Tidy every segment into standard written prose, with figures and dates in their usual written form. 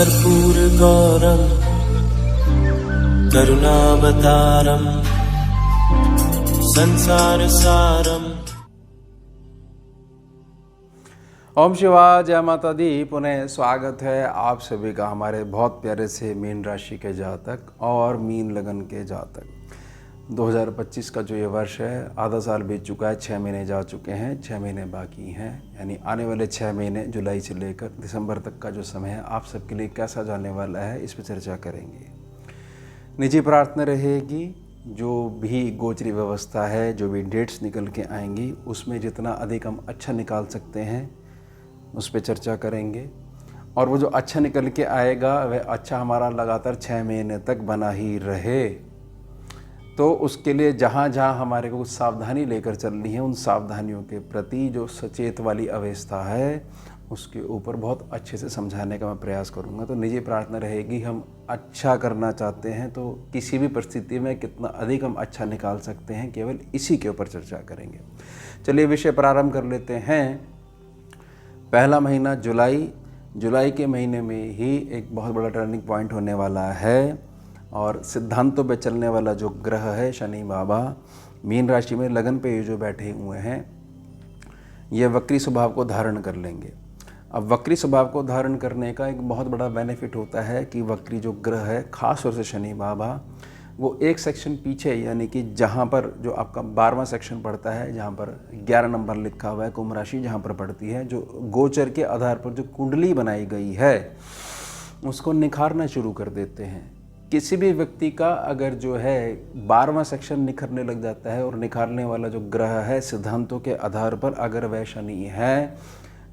कर्पूरगौरं करुणावतारं संसारसारम्। ओम शिवाय, जय माता दी। पुनः स्वागत है आप सभी का हमारे बहुत प्यारे से मीन राशि के जातक और मीन लगन के जातक। 2025 का जो ये वर्ष है, आधा साल बीत चुका है, 6 महीने जा चुके हैं, 6 महीने बाकी हैं। यानी आने वाले 6 महीने जुलाई से लेकर दिसंबर तक का जो समय है आप सबके लिए कैसा जाने वाला है, इस पर चर्चा करेंगे। निजी प्रार्थना रहेगी, जो भी गोचरी व्यवस्था है, जो भी डेट्स निकल के आएंगी, उसमें जितना अधिक हम अच्छा निकाल सकते हैं उस पर चर्चा करेंगे। और वो जो अच्छा निकल के आएगा वह अच्छा हमारा लगातार 6 महीने तक बना ही रहे। तो उसके लिए जहाँ जहाँ हमारे को कुछ सावधानी लेकर चलनी है, उन सावधानियों के प्रति जो सचेत वाली अवस्था है उसके ऊपर बहुत अच्छे से समझाने का मैं प्रयास करूँगा। तो निजी प्रार्थना रहेगी, हम अच्छा करना चाहते हैं तो किसी भी परिस्थिति में कितना अधिक हम अच्छा निकाल सकते हैं, केवल इसी के ऊपर चर्चा करेंगे। चलिए विषय प्रारंभ कर लेते हैं। पहला महीना जुलाई के महीने में ही एक बहुत बड़ा टर्निंग पॉइंट होने वाला है। और सिद्धांतों पे चलने वाला जो ग्रह है शनि बाबा, मीन राशि में लगन पे ये जो बैठे हुए हैं, ये वक्री स्वभाव को धारण कर लेंगे। अब वक्री स्वभाव को धारण करने का एक बहुत बड़ा बेनिफिट होता है कि वक्री जो ग्रह है, खास तौर से शनि बाबा, वो एक सेक्शन पीछे, यानी कि जहाँ पर जो आपका 12वां सेक्शन पड़ता है, जहाँ पर 11 नंबर लिखा हुआ है, कुंभ राशि जहाँ पर पड़ती है, जो गोचर के आधार पर जो कुंडली बनाई गई है उसको निखारना शुरू कर देते हैं। किसी भी व्यक्ति का अगर जो है 12वां सेक्शन निखरने लग जाता है और निखारने वाला जो ग्रह है सिद्धांतों के आधार पर अगर वह शनि है,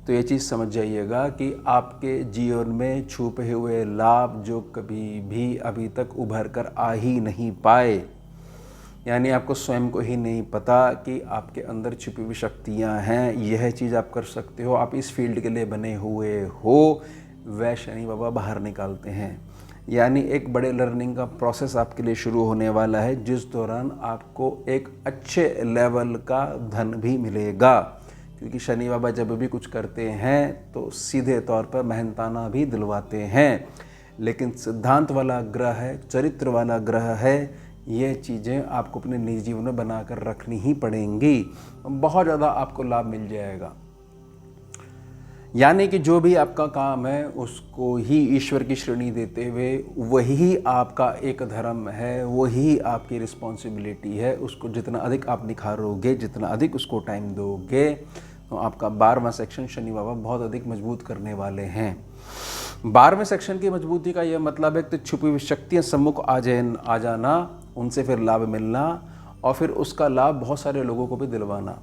तो ये चीज़ समझ जाइएगा कि आपके जीवन में छुपे हुए लाभ जो कभी भी अभी तक उभर कर आ ही नहीं पाए, यानी आपको स्वयं को ही नहीं पता कि आपके अंदर छुपी हुई शक्तियाँ हैं, यह चीज़ आप कर सकते हो, आप इस फील्ड के लिए बने हुए हो, वह शनि बाबा बाहर निकालते हैं। यानी एक बड़े लर्निंग का प्रोसेस आपके लिए शुरू होने वाला है, जिस दौरान आपको एक अच्छे लेवल का धन भी मिलेगा। क्योंकि शनि बाबा जब भी कुछ करते हैं तो सीधे तौर पर मेहनताना भी दिलवाते हैं, लेकिन सिद्धांत वाला ग्रह है, चरित्र वाला ग्रह है, ये चीज़ें आपको अपने निजी जीवन में बनाकर रखनी ही पड़ेंगी। बहुत ज़्यादा आपको लाभ मिल जाएगा। यानी कि जो भी आपका काम है उसको ही ईश्वर की श्रेणी देते हुए, वही आपका एक धर्म है, वही आपकी रिस्पॉन्सिबिलिटी है। उसको जितना अधिक आप निखारोगे, जितना अधिक उसको टाइम दोगे, तो आपका 12वां सेक्शन शनि बाबा बहुत अधिक मजबूत करने वाले हैं। 12वें सेक्शन की मजबूती का यह मतलब है कि छुपी हुई शक्तियाँ सम्मुख आ जाना, उनसे फिर लाभ मिलना और फिर उसका लाभ बहुत सारे लोगों को भी दिलवाना।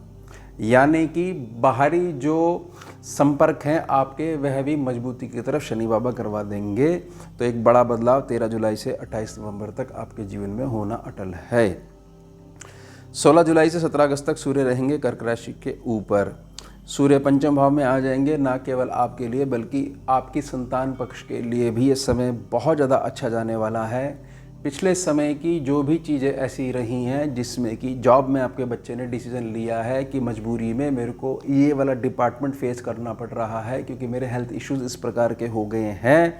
यानी कि बाहरी जो संपर्क हैं आपके, वह भी मजबूती की तरफ शनि बाबा करवा देंगे। तो एक बड़ा बदलाव 13 जुलाई से 28 नवंबर तक आपके जीवन में होना अटल है। 16 जुलाई से 17 अगस्त तक सूर्य रहेंगे कर्क राशि के ऊपर। सूर्य पंचम भाव में आ जाएंगे, ना केवल आपके लिए बल्कि आपकी संतान पक्ष के लिए भी ये समय बहुत ज़्यादा अच्छा जाने वाला है। पिछले समय की जो भी चीज़ें ऐसी रही हैं जिसमें कि जॉब में आपके बच्चे ने डिसीजन लिया है कि मजबूरी में मेरे को ये वाला डिपार्टमेंट फेस करना पड़ रहा है क्योंकि मेरे हेल्थ इश्यूज इस प्रकार के हो गए हैं,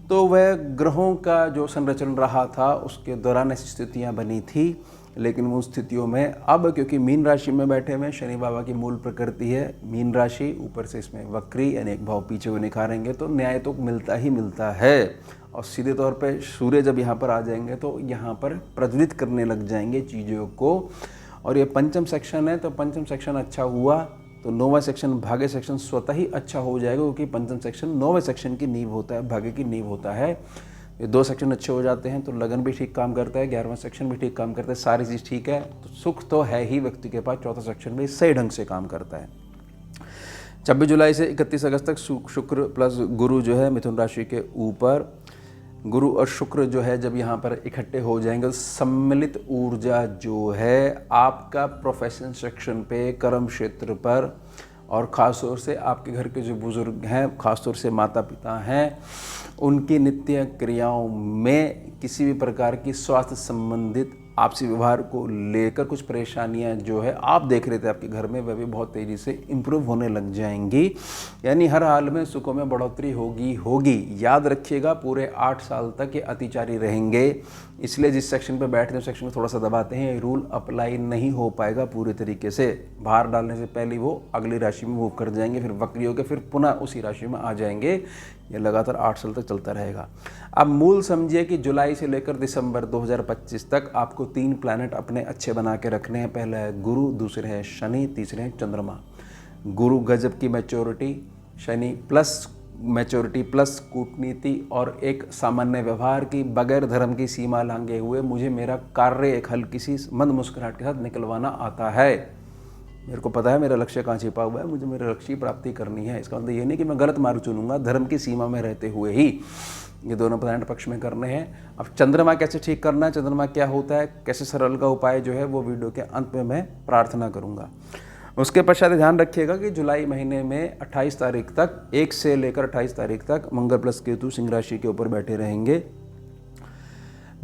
तो वह ग्रहों का जो संरचन रहा था उसके दौरान ऐसी स्थितियाँ बनी थी। लेकिन उन स्थितियों में अब क्योंकि मीन राशि में बैठे हुए शनि बाबा की मूल प्रकृति है मीन राशि, ऊपर से इसमें वक्री यानी एक भाव पीछे हुए निखारेंगे, तो न्याय तो मिलता ही मिलता है। और सीधे तौर पे सूर्य जब यहाँ पर आ जाएंगे तो यहाँ पर प्रज्वलित करने लग जाएंगे चीज़ों को। और ये पंचम सेक्शन है, तो पंचम सेक्शन अच्छा हुआ तो 9वां सेक्शन भाग्य सेक्शन स्वतः ही अच्छा हो जाएगा, क्योंकि पंचम सेक्शन 9वें सेक्शन की नींव होता है, भाग्य की नींव होता है। ये 2 सेक्शन अच्छे हो जाते हैं तो लगन भी ठीक काम करता है, 11वां सेक्शन भी ठीक काम करता है, सारी चीज़ ठीक है तो सुख तो है ही व्यक्ति के पास। 4था सेक्शन भी सही ढंग से काम करता है। 26 जुलाई से 31 अगस्त तक शुक्र प्लस गुरु जो है मिथुन राशि के ऊपर, गुरु और शुक्र जो है जब यहाँ पर इकट्ठे हो जाएंगे तो सम्मिलित ऊर्जा जो है आपका प्रोफेशन सेक्शन पे, कर्म क्षेत्र पर, और ख़ास तौर से आपके घर के जो बुज़ुर्ग हैं, ख़ास तौर से माता पिता हैं, उनकी नित्य क्रियाओं में किसी भी प्रकार की स्वास्थ्य संबंधित आपसी व्यवहार को लेकर कुछ परेशानियां जो है आप देख रहे थे आपके घर में, वह भी बहुत तेज़ी से इम्प्रूव होने लग जाएंगी। यानी हर हाल में सुखों में बढ़ोतरी होगी। याद रखिएगा पूरे 8 साल तक ये अतिचारी रहेंगे, इसलिए जिस सेक्शन पर बैठते हैं उस सेक्शन को थोड़ा सा दबाते हैं, ये रूल अप्लाई नहीं हो पाएगा पूरे तरीके से। बाहर डालने से पहले वो अगली राशि में मूव कर जाएंगे, फिर वक्री होकर फिर पुनः उसी राशि में आ जाएंगे। ये लगातार 8 साल तक चलता रहेगा। अब मूल समझिए कि जुलाई से लेकर दिसंबर 2025 तक आपको 3 प्लैनेट अपने अच्छे बना के रखने हैं। पहला है गुरु, दूसरे है शनि, तीसरे है चंद्रमा। गुरु गजब की maturity, Shani plus maturity plus कूटनीति और एक सामान्य व्यवहार की, बगैर धर्म की सीमा लांघे हुए मुझे मेरा कार्य एक हल्की सी मंद मुस्कुराहट के साथ निकलवाना आता है। मेरे को पता है मेरा लक्ष्य कहाँ छिपा हुआ है, मुझे मेरे लक्ष्य की प्राप्ति करनी है। इसका मतलब ये नहीं कि मैं गलत मार्ग चुनूंगा, धर्म की सीमा में रहते हुए ही ये दोनों प्लैनेट पक्ष में करने हैं। अब चंद्रमा कैसे ठीक करना है, चंद्रमा क्या होता है, कैसे सरल का उपाय जो है वो वीडियो के अंत में मैं प्रार्थना करूँगा। उसके पश्चात ध्यान रखिएगा कि जुलाई महीने में 28 तारीख तक, 1 से लेकर 28 तारीख तक मंगल प्लस केतु सिंह राशि के ऊपर बैठे रहेंगे।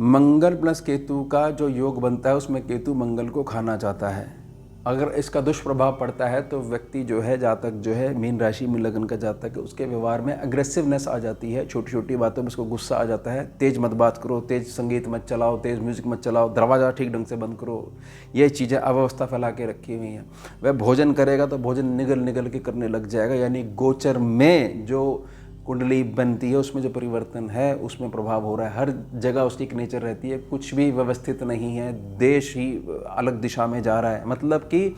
मंगल प्लस केतु का जो योग बनता है उसमें केतु मंगल को खाना चाहता है। अगर इसका दुष्प्रभाव पड़ता है तो व्यक्ति जो है, जातक जो है मीन राशि में लगन का जातक है, उसके व्यवहार में अग्रेसिवनेस आ जाती है, छोटी छोटी बातों में उसको गुस्सा आ जाता है। तेज मत बात करो, तेज संगीत मत चलाओ, तेज म्यूजिक मत चलाओ, दरवाज़ा ठीक ढंग से बंद करो, ये चीज़ें अव्यवस्था फैला के रखी हुई हैं। वह भोजन करेगा तो भोजन निगल निगल के करने लग जाएगा, यानी गोचर में जो कुंडली बनती है उसमें जो परिवर्तन है उसमें प्रभाव हो रहा है। हर जगह उसकी एक नेचर रहती है, कुछ भी व्यवस्थित नहीं है, देश ही अलग दिशा में जा रहा है। मतलब कि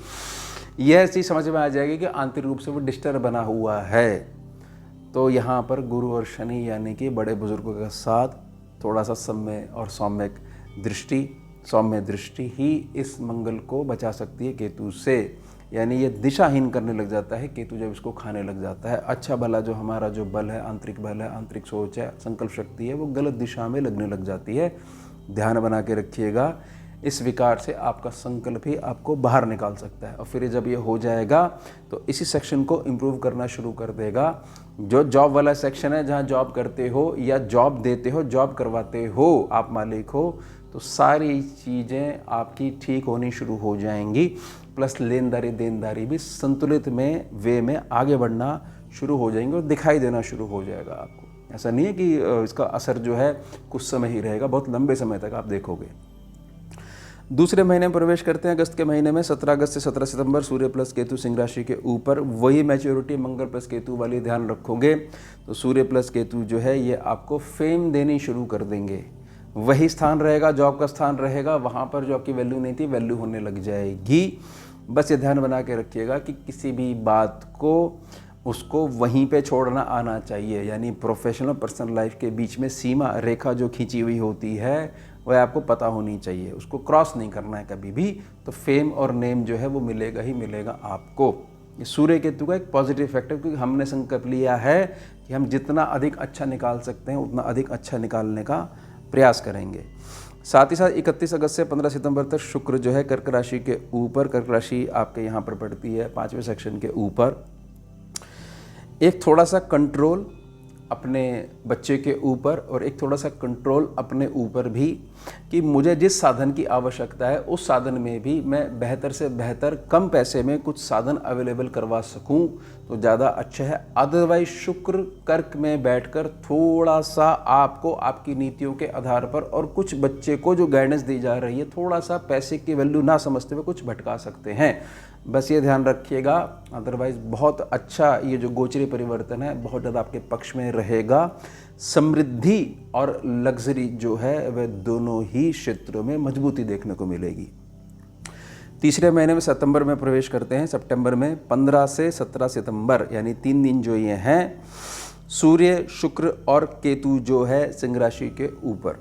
यह चीज़ समझ में आ जाएगी कि आंतरिक रूप से वो डिस्टर्ब बना हुआ है। तो यहाँ पर गुरु और शनि यानी कि बड़े बुजुर्गों के साथ थोड़ा सा सम्य और सौम्य दृष्टि ही इस मंगल को बचा सकती है केतु से। यानी ये दिशाहीन करने लग जाता है केतु जब इसको खाने लग जाता है। अच्छा भला जो हमारा जो बल है, आंतरिक बल है, आंतरिक सोच है, संकल्प शक्ति है, वो गलत दिशा में लगने लग जाती है। ध्यान बना के रखिएगा, इस विकार से आपका संकल्प ही आपको बाहर निकाल सकता है। और फिर जब ये हो जाएगा तो इसी सेक्शन को इम्प्रूव करना शुरू कर देगा। जो जॉब वाला सेक्शन है, जहाँ जॉब करते हो या जॉब देते हो, जॉब करवाते हो, आप मालिक हो, तो सारी चीज़ें आपकी ठीक होनी शुरू हो जाएंगी। प्लस लेनदारी देनदारी भी संतुलित में वे में आगे बढ़ना शुरू हो जाएंगे और दिखाई देना शुरू हो जाएगा आपको। ऐसा नहीं है कि इसका असर जो है कुछ समय ही रहेगा, बहुत लंबे समय तक आप देखोगे। दूसरे महीने में प्रवेश करते हैं, अगस्त के महीने में। 17 अगस्त से 17 सितंबर सूर्य प्लस केतु सिंह राशि के ऊपर वही मैच्योरिटी मंगल प्लस केतु वाली ध्यान रखोगे तो सूर्य प्लस केतु जो है ये आपको फेम देनी शुरू कर देंगे। वही स्थान रहेगा, जॉब का स्थान रहेगा, वहाँ पर जो आपकी वैल्यू नहीं थी वैल्यू होने लग जाएगी। बस ये ध्यान बना के रखिएगा कि किसी भी बात को उसको वहीं पे छोड़ना आना चाहिए। यानी प्रोफेशनल और पर्सनल लाइफ के बीच में सीमा रेखा जो खींची हुई होती है वह आपको पता होनी चाहिए, उसको क्रॉस नहीं करना है कभी भी। तो फेम और नेम जो है वो मिलेगा ही मिलेगा आपको। ये सूर्य केतु का एक पॉजिटिव इफेक्ट है, क्योंकि हमने संकल्प लिया है कि हम जितना अधिक अच्छा निकाल सकते हैं उतना अधिक अच्छा निकालने का प्रयास करेंगे। साथ ही साथ 31 अगस्त से 15 सितंबर तक शुक्र जो है कर्क राशि के ऊपर, कर्क राशि आपके यहाँ पर पड़ती है 5वें सेक्शन के ऊपर। एक थोड़ा सा कंट्रोल अपने बच्चे के ऊपर और एक थोड़ा सा कंट्रोल अपने ऊपर भी, कि मुझे जिस साधन की आवश्यकता है उस साधन में भी मैं बेहतर से बेहतर कम पैसे में कुछ साधन अवेलेबल करवा सकूं तो ज़्यादा अच्छा है। अदरवाइज शुक्र कर्क में बैठकर थोड़ा सा आपको आपकी नीतियों के आधार पर और कुछ बच्चे को जो गाइडेंस दी जा रही है थोड़ा सा पैसे की वैल्यू ना समझते हुए कुछ भटका सकते हैं। बस ये ध्यान रखिएगा। अदरवाइज बहुत अच्छा ये जो गोचरी परिवर्तन है बहुत ज़्यादा आपके पक्ष में रहेगा। समृद्धि और लग्जरी जो है वह दोनों ही क्षेत्रों में मजबूती देखने को मिलेगी। तीसरे महीने में सितंबर में प्रवेश करते हैं। सितंबर में 15 से 17 सितंबर यानी 3 दिन जो ये हैं, सूर्य शुक्र और केतु जो है सिंह राशि के ऊपर।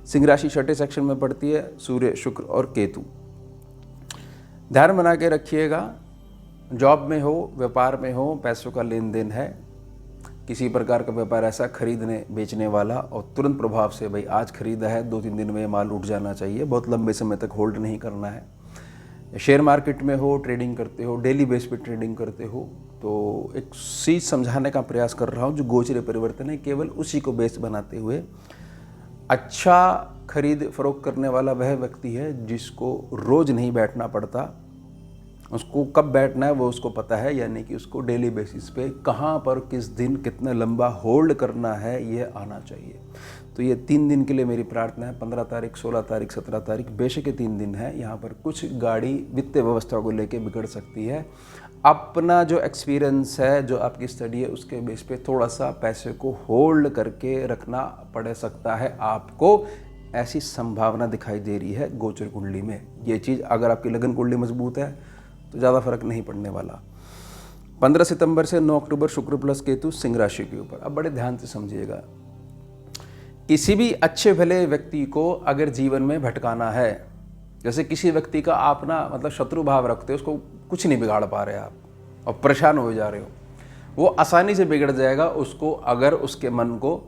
सिंह राशि 6ठे सेक्शन में पड़ती है, सूर्य शुक्र और केतु। ध्यान बना के रखिएगा, जॉब में हो, व्यापार में हो, पैसों का लेन देन है, किसी प्रकार का व्यापार ऐसा खरीदने बेचने वाला और तुरंत प्रभाव से भाई आज खरीदा है 2-3 दिन में माल उठ जाना चाहिए, बहुत लंबे समय तक होल्ड नहीं करना है। शेयर मार्केट में हो, ट्रेडिंग करते हो, डेली बेस पे ट्रेडिंग करते हो, तो एक चीज़ समझाने का प्रयास कर रहा हूँ जो गोचर परिवर्तन है, केवल उसी को बेस बनाते हुए अच्छा खरीद फरोख्त करने वाला वह व्यक्ति है जिसको रोज़ नहीं बैठना पड़ता, उसको कब बैठना है वो उसको पता है, यानी कि उसको डेली बेसिस पे कहाँ पर किस दिन कितना लंबा होल्ड करना है ये आना चाहिए। तो ये 3 दिन के लिए मेरी प्रार्थना है, 15 तारीख, 16 तारीख, 17 तारीख, बेशक ये 3 दिन है। यहाँ पर कुछ गाड़ी वित्तीय व्यवस्था को लेके बिगड़ सकती है। अपना जो एक्सपीरियंस है, जो आपकी स्टडी है, उसके बेस पे थोड़ा सा पैसे को होल्ड करके रखना पड़ सकता है आपको, ऐसी संभावना दिखाई दे रही है गोचर कुंडली में। ये चीज़ अगर आपकी लगन कुंडली मजबूत है तो ज़्यादा फर्क नहीं पड़ने वाला। 15 सितंबर से 9 अक्टूबर शुक्र प्लस केतु सिंह राशि के ऊपर। अब बड़े ध्यान से समझिएगा, किसी भी अच्छे भले व्यक्ति को अगर जीवन में भटकाना है, जैसे किसी व्यक्ति का आप ना मतलब शत्रु भाव रखते हो, उसको कुछ नहीं बिगाड़ पा रहे आप और परेशान हो जा रहे हो, वो आसानी से बिगड़ जाएगा उसको अगर उसके मन को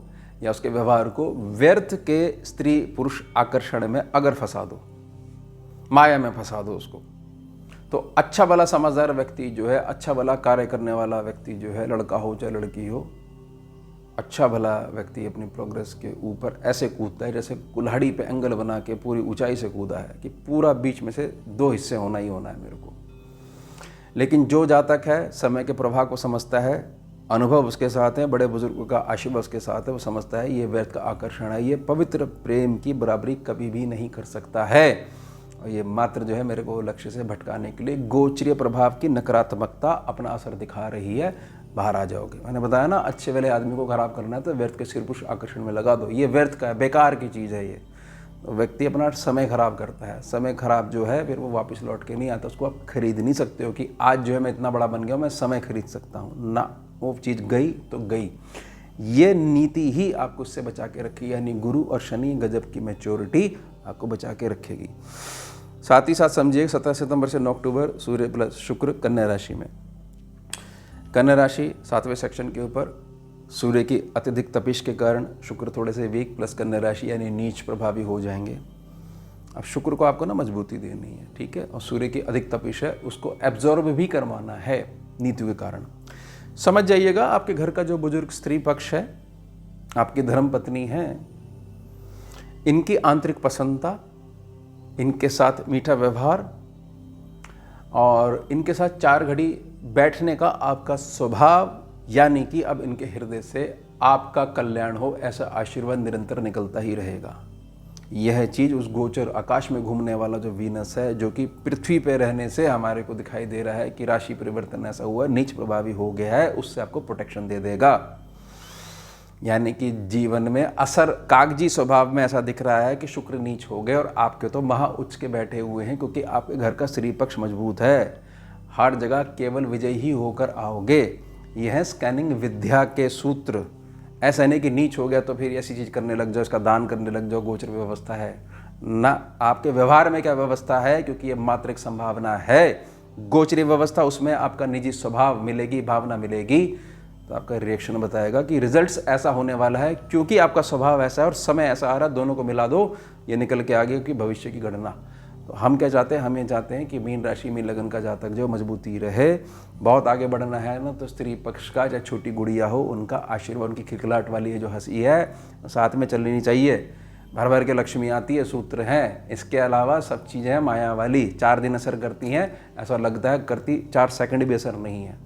या उसके व्यवहार को व्यर्थ के स्त्री पुरुष आकर्षण में अगर फंसा दो, माया में फंसा दो उसको। तो अच्छा भला समझदार व्यक्ति जो है, अच्छा भला कार्य करने वाला व्यक्ति जो है, लड़का हो चाहे लड़की हो, अच्छा भला व्यक्ति अपनी प्रोग्रेस के ऊपर ऐसे कूदता है जैसे कुल्हाड़ी पे एंगल बना के पूरी ऊंचाई से कूदा है कि पूरा बीच में से 2 हिस्से होना ही होना है मेरे को। लेकिन जो जातक है समय के प्रभाव को समझता है, अनुभव उसके साथ है, बड़े बुजुर्गों का आशीर्वाद उसके साथ है, वो समझता है ये व्यर्थ का आकर्षण है, ये पवित्र प्रेम की बराबरी कभी भी नहीं कर सकता है, और ये मात्र जो है मेरे को लक्ष्य से भटकाने के लिए गोचरीय प्रभाव की नकारात्मकता अपना असर दिखा रही है। बाहर आ जाओगे। मैंने बताया ना, अच्छे वाले आदमी को खराब करना है तो व्यर्थ के सिर पुरुष आकर्षण में लगा दो। ये व्यर्थ का है, बेकार की चीज़ है ये। तो व्यक्ति अपना समय खराब करता है, समय खराब जो है फिर वो वापस लौट के नहीं आता। उसको आप खरीद नहीं सकते हो कि आज जो है मैं इतना बड़ा बन गया हूँ, मैं समय खरीद सकता हूँ ना। वो चीज़ गई तो गई। ये नीति ही आपको उससे बचा के रखेगी, यानी गुरु और शनि गजब की मैच्योरिटी आपको बचा के रखेगी। साथ ही साथ समझिए 17 सितंबर से 9 अक्टूबर सूर्य प्लस शुक्र कन्या राशि में। कन्या राशि 7वें सेक्शन के ऊपर सूर्य की अत्यधिक तपिश के कारण शुक्र थोड़े से वीक प्लस कन्या राशि यानी नीच प्रभावी हो जाएंगे। अब शुक्र को आपको ना मजबूती देनी है, ठीक है, और सूर्य की अधिक तपिश है, उसको एब्जॉर्ब भी करवाना है नीतियों के कारण। समझ जाइएगा, आपके घर का जो बुजुर्ग स्त्री पक्ष है, आपकी धर्म पत्नी है, इनकी आंतरिक प्रसन्नता, इनके साथ मीठा व्यवहार और इनके साथ 4 घड़ी बैठने का आपका स्वभाव, यानी कि अब इनके हृदय से आपका कल्याण हो ऐसा आशीर्वाद निरंतर निकलता ही रहेगा। यह चीज़ उस गोचर आकाश में घूमने वाला जो वीनस है, जो कि पृथ्वी पे रहने से हमारे को दिखाई दे रहा है कि राशि परिवर्तन ऐसा हुआ, नीच प्रभावी हो गया है, उससे आपको प्रोटेक्शन दे देगा। यानी कि जीवन में असर कागजी स्वभाव में ऐसा दिख रहा है कि शुक्र नीच हो गए और आपके तो महा उच्च के बैठे हुए हैं, क्योंकि आपके घर का स्त्री पक्ष मजबूत है। हर जगह केवल विजयी ही होकर आओगे। यह है स्कैनिंग विद्या के सूत्र। ऐसा नहीं कि नीच हो गया तो फिर ऐसी चीज़ करने लग जाओ, इसका दान करने लग जाओ, गोचर व्यवस्था है ना। आपके व्यवहार में क्या व्यवस्था है, क्योंकि ये मात्र एक संभावना है। गोचरी व्यवस्था, उसमें आपका निजी स्वभाव मिलेगी, भावना मिलेगी, तो आपका रिएक्शन बताएगा कि रिजल्ट्स ऐसा होने वाला है, क्योंकि आपका स्वभाव ऐसा है और समय ऐसा आ रहा है। दोनों को मिला दो, ये निकल के आगे कि भविष्य की गणना। तो हम क्या चाहते हैं, हम ये चाहते हैं कि मीन राशि में लगन का जातक जो मजबूती रहे, बहुत आगे बढ़ना है ना, तो स्त्री पक्ष का चाहे छोटी गुड़िया हो, उनका आशीर्वाद, उनकी खिलखिलाहट वाली जो हंसी है साथ में चलनी चाहिए। भर भर के लक्ष्मी आती है, सूत्र हैं। इसके अलावा सब चीज़ें हैं माया वाली, 4 दिन असर करती हैं, ऐसा लगता है करती 4 सेकंड भी असर नहीं है।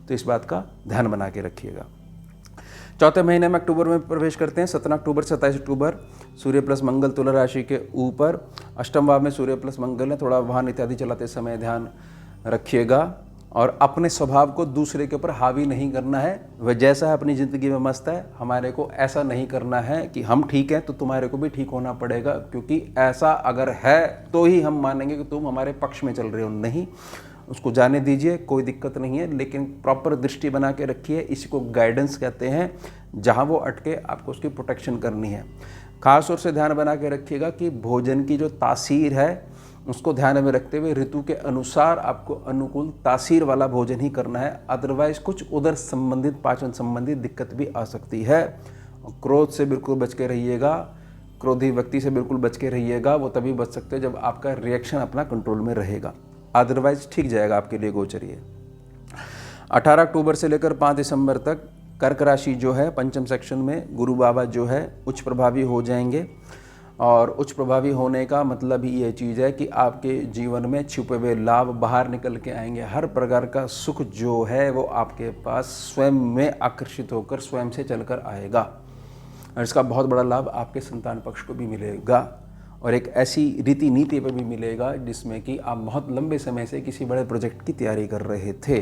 तो इस बात का ध्यान बना के रखिएगा। चौथे महीने में अक्टूबर में प्रवेश करते हैं। 17 अक्टूबर से 27 अक्टूबर सूर्य प्लस मंगल तुला राशि के ऊपर। अष्टम भाव में सूर्य प्लस मंगल है, थोड़ा वाहन इत्यादि चलाते समय ध्यान रखिएगा और अपने स्वभाव को दूसरे के ऊपर हावी नहीं करना है। वह जैसा है अपनी ज़िंदगी में मस्त है, हमारे को ऐसा नहीं करना है कि हम ठीक हैं तो तुम्हारे को भी ठीक होना पड़ेगा, क्योंकि ऐसा अगर है तो ही हम मानेंगे कि तुम हमारे पक्ष में चल रहे हो। नहीं, उसको जाने दीजिए, कोई दिक्कत नहीं है, लेकिन प्रॉपर दृष्टि बना के रखिए। इसी को गाइडेंस कहते हैं। जहाँ वो अटके आपको उसकी प्रोटेक्शन करनी है। खास तौर से ध्यान बना के रखिएगा कि भोजन की जो तासीर है उसको ध्यान में रखते हुए ऋतु के अनुसार आपको अनुकूल तासीर वाला भोजन ही करना है। अदरवाइज कुछ उदर संबंधित, पाचन संबंधित दिक्कत भी आ सकती है। और क्रोध से बिल्कुल बच के रहिएगा, क्रोधी व्यक्ति से बिल्कुल बच के रहिएगा। वो तभी बच सकते हैं जब आपका रिएक्शन अपना कंट्रोल में रहेगा, अदरवाइज ठीक जाएगा आपके लिए गोचर। 18 अक्टूबर से लेकर 5 दिसंबर तक कर्क राशि जो है पंचम सेक्शन में गुरु बाबा जो है उच्च प्रभावी हो जाएंगे। और उच्च प्रभावी होने का मतलब ही ये चीज़ है कि आपके जीवन में छुपे हुए लाभ बाहर निकल के आएंगे। हर प्रकार का सुख जो है वो आपके पास स्वयं में आकर्षित होकर स्वयं से चलकर आएगा। और इसका बहुत बड़ा लाभ आपके संतान पक्ष को भी मिलेगा और एक ऐसी रीति नीति पर भी मिलेगा जिसमें कि आप बहुत लंबे समय से किसी बड़े प्रोजेक्ट की तैयारी कर रहे थे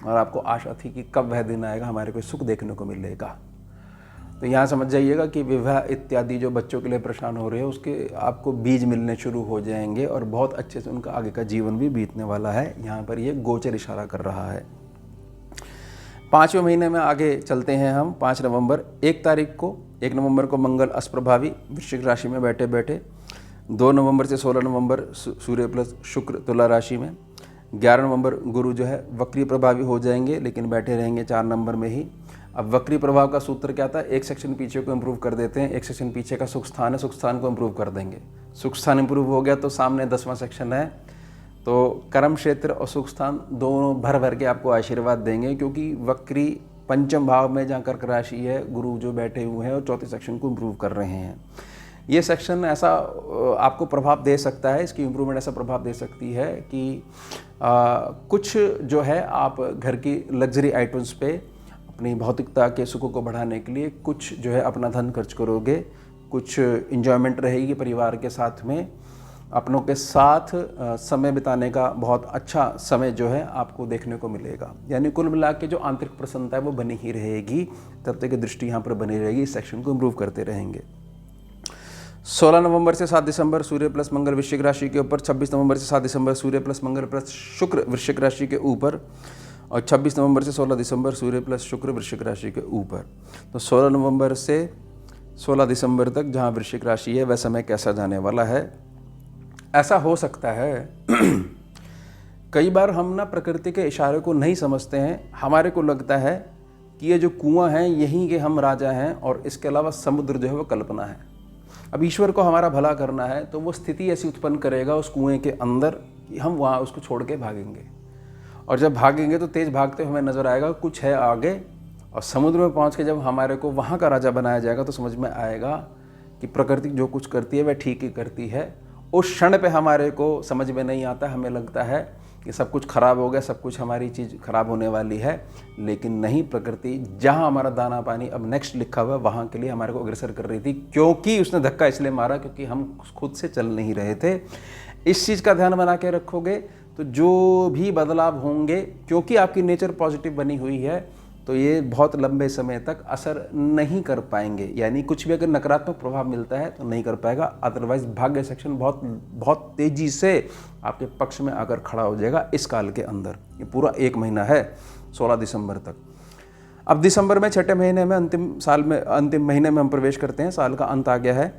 और आपको आशा थी कि कब वह दिन आएगा हमारे को सुख देखने को मिलेगा। तो यहाँ समझ जाइएगा कि विवाह इत्यादि जो बच्चों के लिए परेशान हो रहे हैं उसके आपको बीज मिलने शुरू हो जाएंगे और बहुत अच्छे से उनका आगे का जीवन भी बीतने वाला है। यहाँ पर ये गोचर इशारा कर रहा है। 5वें महीने में आगे चलते हैं हम। 5 नवंबर 1 नवंबर को मंगल अष्टप्रभावी वृश्चिक राशि में बैठे बैठे। 2 नवंबर से 16 नवंबर सूर्य प्लस शुक्र तुला राशि में। 11 नवंबर गुरु जो है वक्री प्रभावी हो जाएंगे लेकिन बैठे रहेंगे 4 नंबर में ही। अब वक्री प्रभाव का सूत्र क्या था? एक सेक्शन पीछे को इम्प्रूव कर देते हैं। एक सेक्शन पीछे का सुख स्थान है, सुख स्थान को इम्प्रूव कर देंगे। सुख स्थान इम्प्रूव हो गया तो सामने 10वां सेक्शन है, तो कर्म क्षेत्र और सुख स्थान दोनों भर भर के आपको आशीर्वाद देंगे, क्योंकि वक्री पंचम भाव में जहाँ कर्क राशि है गुरु जो बैठे हुए हैं और चौथे सेक्शन को इम्प्रूव कर रहे हैं। ये सेक्शन ऐसा आपको प्रभाव दे सकता है, इसकी इम्प्रूवमेंट ऐसा प्रभाव दे सकती है कि कुछ जो है आप घर की लग्जरी आइटम्स पे अपनी भौतिकता के सुखों को बढ़ाने के लिए कुछ जो है अपना धन खर्च करोगे। कुछ इन्जॉयमेंट रहेगी परिवार के साथ में, अपनों के साथ समय बिताने का बहुत अच्छा समय जो है आपको देखने को मिलेगा। यानी कुल मिला के जो आंतरिक प्रसन्नता है वो बनी ही रहेगी, तब तक की दृष्टि यहाँ पर बनी रहेगी। इस सेक्शन को इम्प्रूव करते रहेंगे। 16 नवंबर से 7 दिसंबर सूर्य प्लस मंगल वृश्चिक राशि के ऊपर। 26 नवंबर से 7 दिसंबर सूर्य प्लस मंगल प्लस शुक्र वृश्चिक राशि के ऊपर। और 26 नवंबर से 16 दिसंबर सूर्य प्लस शुक्र वृश्चिक राशि के ऊपर। तो 16 नवंबर से 16 दिसंबर तक जहाँ वृश्चिक राशि है वह समय कैसा जाने वाला है? ऐसा हो सकता है कई बार हम ना प्रकृति के इशारे को नहीं समझते हैं। हमारे को लगता है कि ये जो कुआं है यहीं के हम राजा हैं और इसके अलावा समुद्र जो है वो कल्पना है। अब ईश्वर को हमारा भला करना है तो वो स्थिति ऐसी उत्पन्न करेगा उस कुएं के अंदर कि हम वहाँ उसको छोड़ के भागेंगे, और जब भागेंगे तो तेज भागते हुए हमें नज़र आएगा कुछ है आगे। और समुद्र में पहुँच के जब हमारे को वहाँ का राजा बनाया जाएगा तो समझ में आएगा कि प्रकृति जो कुछ करती है वह ठीक ही करती है। उस क्षण पे हमारे को समझ में नहीं आता, हमें लगता है कि सब कुछ खराब हो गया, सब कुछ हमारी चीज़ खराब होने वाली है। लेकिन नहीं, प्रकृति जहाँ हमारा दाना पानी अब नेक्स्ट लिखा हुआ है वहाँ के लिए हमारे को अग्रसर कर रही थी, क्योंकि उसने धक्का इसलिए मारा क्योंकि हम खुद से चल नहीं रहे थे। इस चीज़ का ध्यान बना के रखोगे तो जो भी बदलाव होंगे, क्योंकि आपकी नेचर पॉजिटिव बनी हुई है, तो ये बहुत लंबे समय तक असर नहीं कर पाएंगे। यानी कुछ भी अगर नकारात्मक प्रभाव मिलता है तो नहीं कर पाएगा, अदरवाइज भाग्य सेक्शन बहुत तेज़ी से आपके पक्ष में आकर खड़ा हो जाएगा इस काल के अंदर। ये पूरा 1 महीना है 16 दिसंबर तक। अब दिसंबर में 6ठे महीने में अंतिम महीने में हम प्रवेश करते हैं, साल का अंत आ गया है।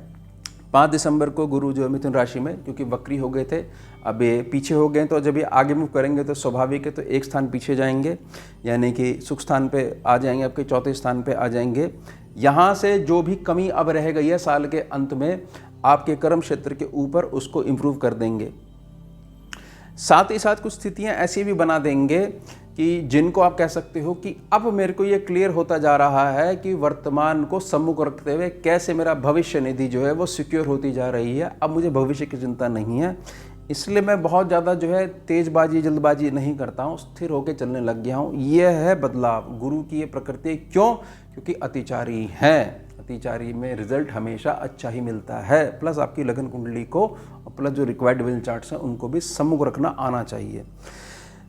5 दिसंबर को गुरु जो है मिथुन राशि में, क्योंकि वक्री हो गए थे अब ये पीछे हो गए, तो जब ये आगे मूव करेंगे तो स्वाभाविक है तो एक स्थान पीछे जाएंगे, यानी कि सुख स्थान पे आ जाएंगे, आपके चौथे स्थान पे आ जाएंगे। यहाँ से जो भी कमी अब रह गई है साल के अंत में आपके कर्म क्षेत्र के ऊपर, उसको इम्प्रूव कर देंगे। साथ ही साथ कुछ स्थितियाँ ऐसी भी बना देंगे कि जिनको आप कह सकते हो कि अब मेरे को ये क्लियर होता जा रहा है कि वर्तमान को सम्मुख रखते हुए कैसे मेरा भविष्य निधि जो है वो सिक्योर होती जा रही है। अब मुझे भविष्य की चिंता नहीं है, इसलिए मैं बहुत ज़्यादा जो है तेज़बाजी जल्दबाजी नहीं करता हूँ, स्थिर होकर चलने लग गया हूँ। ये है बदलाव गुरु की ये प्रकृति। क्यों? क्योंकि अतिचारी हैं। अतिचारी में रिजल्ट हमेशा अच्छा ही मिलता है। प्लस आपकी लगन कुंडली को और प्लस जो रिक्वायर्ड विल चार्ट्स हैं उनको भी सम्मुख रखना आना चाहिए।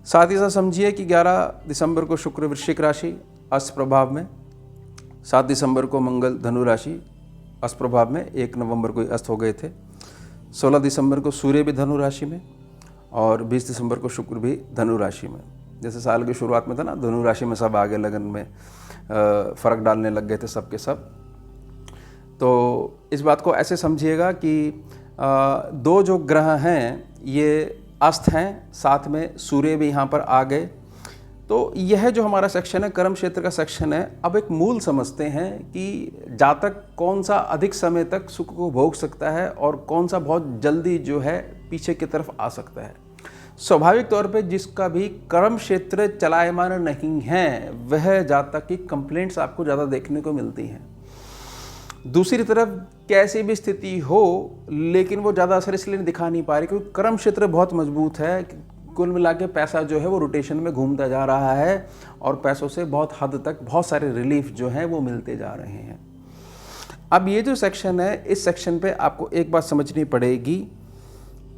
साथ ही साथ समझिए कि 11 दिसंबर को शुक्र वृश्चिक राशि अस्त प्रभाव में, 7 दिसंबर को मंगल धनु राशि अस्त प्रभाव में, 1 नवंबर को अस्त हो गए थे। 16 दिसंबर को सूर्य भी धनु राशि में और 20 दिसंबर को शुक्र भी धनु राशि में। जैसे साल की शुरुआत में था ना, धनु राशि में सब आगे लगन में फ़र्क डालने लग गए थे सब के सब। तो इस बात को ऐसे समझिएगा कि 2 जो ग्रह हैं ये अस्त हैं, साथ में सूर्य भी यहाँ पर आ गए। तो यह जो हमारा सेक्शन है कर्म क्षेत्र का सेक्शन है, अब एक मूल समझते हैं कि जातक कौन सा अधिक समय तक सुख को भोग सकता है और कौन सा बहुत जल्दी जो है पीछे की तरफ आ सकता है। स्वाभाविक तौर पे जिसका भी कर्म क्षेत्र चलायमान नहीं है वह जातक की कंप्लेंट्स आपको ज़्यादा देखने को मिलती हैं। दूसरी तरफ कैसी भी स्थिति हो लेकिन वो ज़्यादा असर इसलिए दिखा नहीं पा रही क्योंकि कर्म क्षेत्र बहुत मजबूत है। कुल मिला के पैसा जो है वो रोटेशन में घूमता जा रहा है और पैसों से बहुत हद तक बहुत सारे रिलीफ जो हैं वो मिलते जा रहे हैं। अब ये जो सेक्शन है, इस सेक्शन पे आपको एक बात समझनी पड़ेगी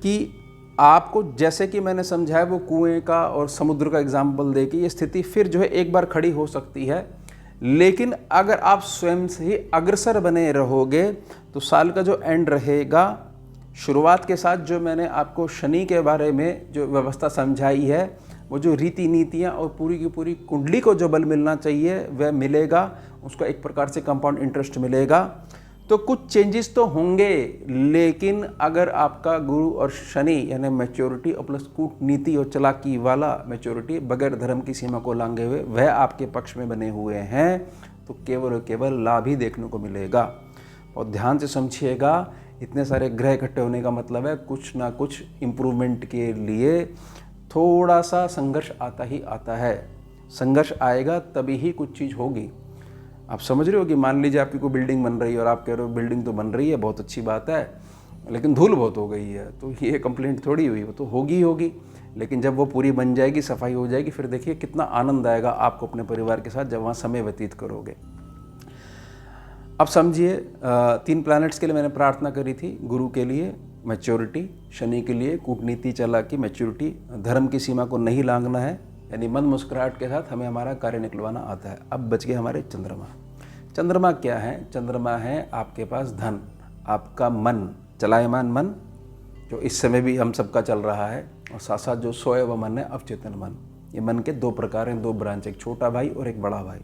कि आपको, जैसे कि मैंने समझाया वो कुएं का और समुद्र का एग्जाम्पल दे के, ये स्थिति फिर जो है एक बार खड़ी हो सकती है, लेकिन अगर आप स्वयं से ही अग्रसर बने रहोगे तो साल का जो एंड रहेगा, शुरुआत के साथ जो मैंने आपको शनि के बारे में जो व्यवस्था समझाई है, वो जो रीति नीतियाँ और पूरी की पूरी कुंडली को जो बल मिलना चाहिए वह मिलेगा, उसका एक प्रकार से कंपाउंड इंटरेस्ट मिलेगा। तो कुछ चेंजेस तो होंगे, लेकिन अगर आपका गुरु और शनि यानी मैच्योरिटी और प्लस कूटनीति और चालाकी वाला मैच्योरिटी बगैर धर्म की सीमा को लांघे हुए वह आपके पक्ष में बने हुए हैं तो केवल और केवल लाभ ही देखने को मिलेगा। और ध्यान से समझिएगा, इतने सारे ग्रह इकट्ठे होने का मतलब है कुछ ना कुछ इम्प्रूवमेंट के लिए थोड़ा सा संघर्ष आता ही आता है। संघर्ष आएगा तभी ही कुछ चीज़ होगी। आप समझ रहे हो कि मान लीजिए आपकी कोई बिल्डिंग बन रही है और आप कह रहे हो बिल्डिंग तो बन रही है, बहुत अच्छी बात है, लेकिन धूल बहुत हो गई है, तो ये कंप्लेंट थोड़ी हुई, वो तो होगी ही होगी। लेकिन जब वो पूरी बन जाएगी, सफाई हो जाएगी, फिर देखिए कितना आनंद आएगा आपको अपने परिवार के साथ जब वहाँ समय व्यतीत करोगे। अब समझिए, 3 प्लैनेट्स के लिए मैंने प्रार्थना करी थी। गुरु के लिए मैच्योरिटी, शनि के लिए कूटनीति चालाकी मैच्योरिटी, धर्म की सीमा को नहीं लांघना है, यानी मन मुस्कुराहट के साथ हमें हमारा कार्य निकलवाना आता है। अब बच गए हमारे चंद्रमा। चंद्रमा क्या है? चंद्रमा है आपके पास धन, आपका मन, चलायमान मन, जो इस समय भी हम सबका चल रहा है, और साथ साथ जो सोया हुआ मन है अवचेतन मन। ये मन के 2 प्रकार हैं, 2 ब्रांच, एक छोटा भाई और एक बड़ा भाई।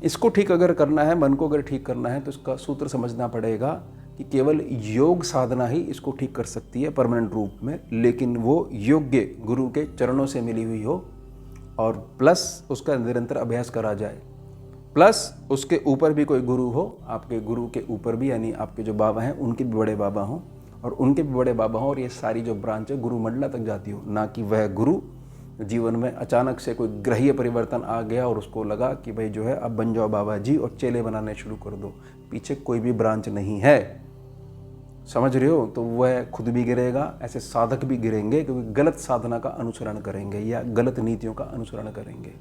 इसको ठीक अगर करना है, मन को अगर ठीक करना है, तो इसका सूत्र समझना पड़ेगा कि केवल योग साधना ही इसको ठीक कर सकती है परमानेंट रूप में, लेकिन वो योग्य गुरु के चरणों से मिली हुई हो और प्लस उसका निरंतर अभ्यास करा जाए, प्लस उसके ऊपर भी कोई गुरु हो, आपके गुरु के ऊपर भी, यानी आपके जो बाबा हैं उनके भी बड़े बाबा हों और उनके भी बड़े बाबा हों, और ये सारी जो ब्रांच है गुरु मंडला तक जाती हो, ना कि वह गुरु जीवन में अचानक से कोई ग्रहीय परिवर्तन आ गया और उसको लगा कि भाई जो है अब बन जाओ बाबा जी और चेले बनाने शुरू कर दो। पीछे कोई भी ब्रांच नहीं है, समझ रहे हो? तो वह खुद भी गिरेगा, ऐसे साधक भी गिरेंगे क्योंकि गलत साधना का अनुसरण करेंगे या गलत नीतियों का अनुसरण करेंगे।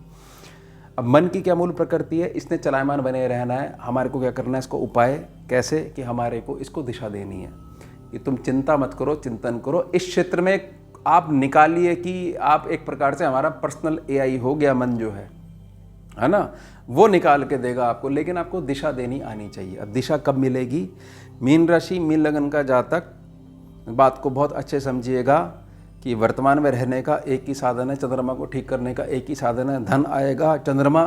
अब मन की क्या मूल प्रकृति है? इसने चलायमान बने रहना है। हमारे को क्या करना है? इसको उपाय कैसे कि हमारे को इसको दिशा देनी है कि तुम चिंता मत करो, चिंतन करो। इस क्षेत्र में आप निकालिए कि आप एक प्रकार से हमारा पर्सनल एआई हो गया मन जो है ना, वो निकाल के देगा आपको, लेकिन आपको दिशा देनी आनी चाहिए। अब दिशा कब मिलेगी? मीन राशि, मीन लगन का जातक, बात को बहुत अच्छे समझिएगा कि वर्तमान में रहने का एक ही साधन है, चंद्रमा को ठीक करने का एक ही साधन है, धन आएगा। चंद्रमा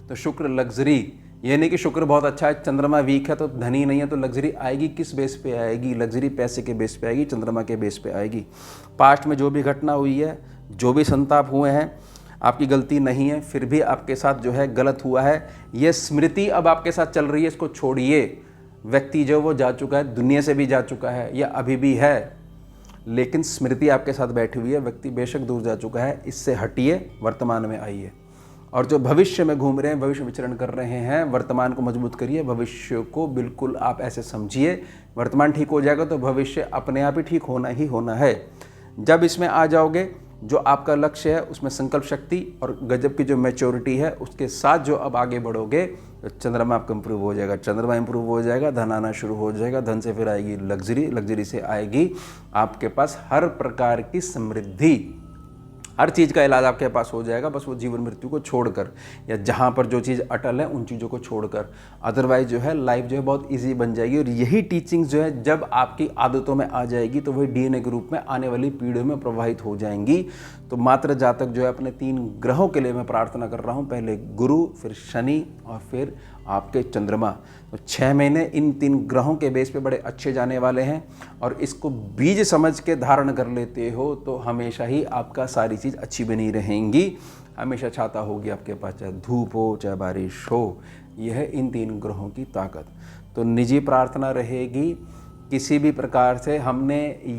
तो शुक्र लग्जरी, ये नहीं कि शुक्र बहुत अच्छा है, चंद्रमा वीक है तो धनी नहीं है, तो लग्जरी आएगी किस बेस पे आएगी? लग्जरी पैसे के बेस पे आएगी, चंद्रमा के बेस पे आएगी। पास्ट में जो भी घटना हुई है, जो भी संताप हुए हैं, आपकी गलती नहीं है, फिर भी आपके साथ जो है गलत हुआ है, ये स्मृति अब आपके साथ चल रही है, इसको छोड़िए। व्यक्ति जो वो जा चुका है, दुनिया से भी जा चुका है या अभी भी है, लेकिन स्मृति आपके साथ बैठी हुई है। व्यक्ति बेशक दूर जा चुका है, इससे हटिए, वर्तमान में आइए। और जो भविष्य में घूम रहे हैं, भविष्य विचरण कर रहे हैं, वर्तमान को मजबूत करिए, भविष्य को बिल्कुल आप ऐसे समझिए। वर्तमान ठीक हो जाएगा तो भविष्य अपने आप ही ठीक होना ही होना है। जब इसमें आ जाओगे, जो आपका लक्ष्य है उसमें संकल्प शक्ति और गजब की जो मैच्योरिटी है उसके साथ जो अब आगे बढ़ोगे, तो चंद्रमा आपका इंप्रूव हो जाएगा। चंद्रमा इंप्रूव हो जाएगा, धन आना शुरू हो जाएगा, धन से फिर आएगी लग्जरी, लग्जरी से आएगी आपके पास हर प्रकार की समृद्धि। हर चीज़ का इलाज आपके पास हो जाएगा, बस वो जीवन मृत्यु को छोड़कर, या जहाँ पर जो चीज़ अटल है उन चीज़ों को छोड़कर। अदरवाइज जो है लाइफ जो है बहुत इजी बन जाएगी। और यही टीचिंग्स जो है जब आपकी आदतों में आ जाएगी तो वही डीएनए के रूप में आने वाली पीढ़ियों में प्रवाहित हो जाएंगी। तो मात्र जातक जो है अपने 3 ग्रहों के लिए मैं प्रार्थना कर रहा हूँ, पहले गुरु, फिर शनि और फिर आपके चंद्रमा। तो 6 महीने इन 3 ग्रहों के बेस पे बड़े अच्छे जाने वाले हैं, और इसको बीज समझ के धारण कर लेते हो तो हमेशा ही आपका सारी चीज़ अच्छी बनी रहेंगी। हमेशा छाता होगी आपके पास, चाहे धूप हो चाहे बारिश हो। यह है इन 3 ग्रहों की ताकत। तो निजी प्रार्थना रहेगी किसी भी प्रकार से हमने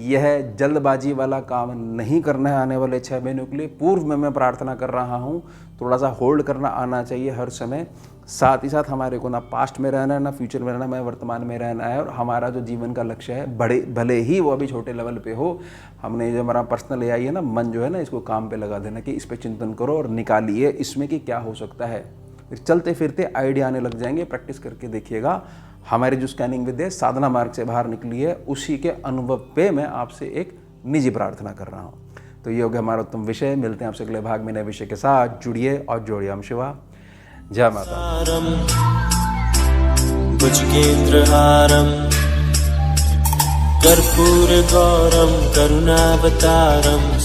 यह जल्दबाजी वाला काम नहीं करना है आने वाले 6 महीनों के लिए। पूर्व में मैं प्रार्थना कर रहा हूँ, थोड़ा सा होल्ड करना आना चाहिए हर समय। साथ ही साथ हमारे को ना पास्ट में रहना है ना फ्यूचर में रहना है, वर्तमान में रहना है। और हमारा जो जीवन का लक्ष्य है, बड़े भले ही वो अभी छोटे लेवल पे हो, हमने जो हमारा पर्सनल एआई है ना, मन जो है ना, इसको काम पे लगा देना कि इस पे चिंतन करो और निकालिए इसमें कि क्या हो सकता है। फिर चलते फिरते आइडिया आने लग जाएंगे। प्रैक्टिस करके देखिएगा। हमारी जो स्कैनिंग विद्या साधना मार्ग से बाहर निकली है, उसी के अनुभव पे मैं आपसे एक निजी प्रार्थना कर रहा हूँ। तो ये हो गया हमारा उत्तम विषय। मिलते हैं आपसे अगले भाग में नए विषय के साथ। जुड़िए और जोड़िए। हम शिवा। जय माता। भुजगेन्द्रहारं कर्पूरगौरं करुणावतारं